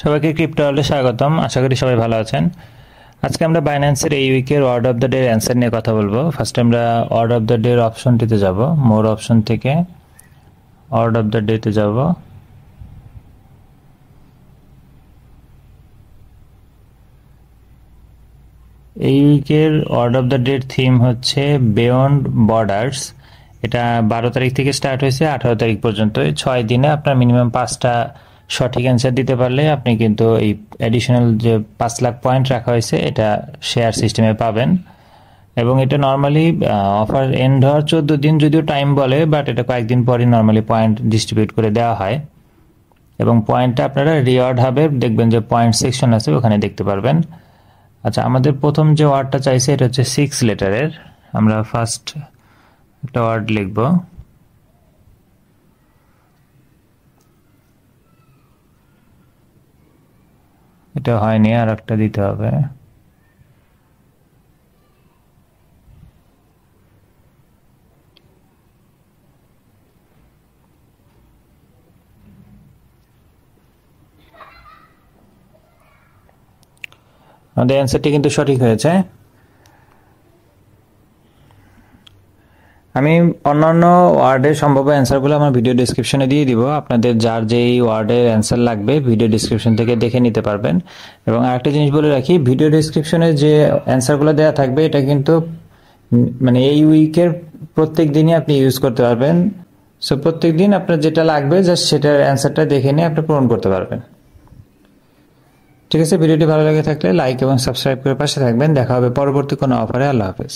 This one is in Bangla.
সবাইকে ক্রিপ্টো ওয়ার্ল্ডে স্বাগতম। আশা করি সবাই ভালো আছেন। আজকে আমরা বাইন্যান্সের এই উইকের word of the day answer নিয়ে কথা বলবো। ফার্স্ট আমরা ওয়ার্ড অফ দ্য ডে এর অপশনটিতে যাব, মোর অপশন থেকে ওয়ার্ড অফ দ্য ডেতে যাব। এই উইকের ওয়ার্ড অফ দ্য ডের থিম হচ্ছে বিয়ন্ড বর্ডার্স। এটা 12 তারিখ থেকে স্টার্ট হয়েছে 18 তারিখ পর্যন্ত। 6 দিনে আপনার মিনিমাম 5টা সঠিক অ্যান্সার দিতে পারলে আপনি কিন্তু এই অ্যাডিশনাল যে 5 লাখ পয়েন্ট রাখা হয়েছে এটা শেয়ার সিস্টেমে পাবেন। এবং এটা নর্মালি অফার এন্ড হওয়ার 14 দিন যদিও টাইম বলে, বাট এটা কয়েকদিন পরই নর্মালি পয়েন্ট ডিস্ট্রিবিউট করে দেওয়া হয়। এবং পয়েন্টটা আপনারা রিওয়ার্ড হবে, দেখবেন যে পয়েন্ট সেকশন আছে ওখানে দেখতে পারবেন। আচ্ছা, আমাদের প্রথম যে ওয়ার্ডটা চাইছে এটা হচ্ছে 6 লেটারের। আমরা ফার্স্ট একটা ওয়ার্ড লিখব। এটা হয়নি, আর একটা দিতে হবে। আমাদের অ্যান্সারটি কিন্তু সঠিক হয়েছে। আমি অন্যান্য ওয়ার্ডের সম্ভাব্য অ্যান্সারগুলো আমার ভিডিও ডিসক্রিপশনে দিয়ে দিব। আপনাদের যার যেই ওয়ার্ডের অ্যান্সার লাগবে ভিডিও ডিসক্রিপশন থেকে দেখে নিতে পারবেন। এবং আরেকটা জিনিস বলে রাখি, ভিডিও ডিসক্রিপশনে যে অ্যান্সারগুলো দেওয়া থাকবে এটা কিন্তু মানে এই উইকের প্রত্যেক দিনই আপনি ইউজ করতে পারবেন। সো প্রত্যেক দিন আপনার যেটা লাগবে জাস্ট সেটার অ্যান্সারটা দেখে নিয়ে আপনি পূরণ করতে পারবেন। ঠিক আছে, ভিডিওটি ভালো লেগে থাকলে লাইক এবং সাবস্ক্রাইব করে পাশে থাকবেন। দেখা হবে পরবর্তী কোনো অফারে। আল্লাহ হাফেজ।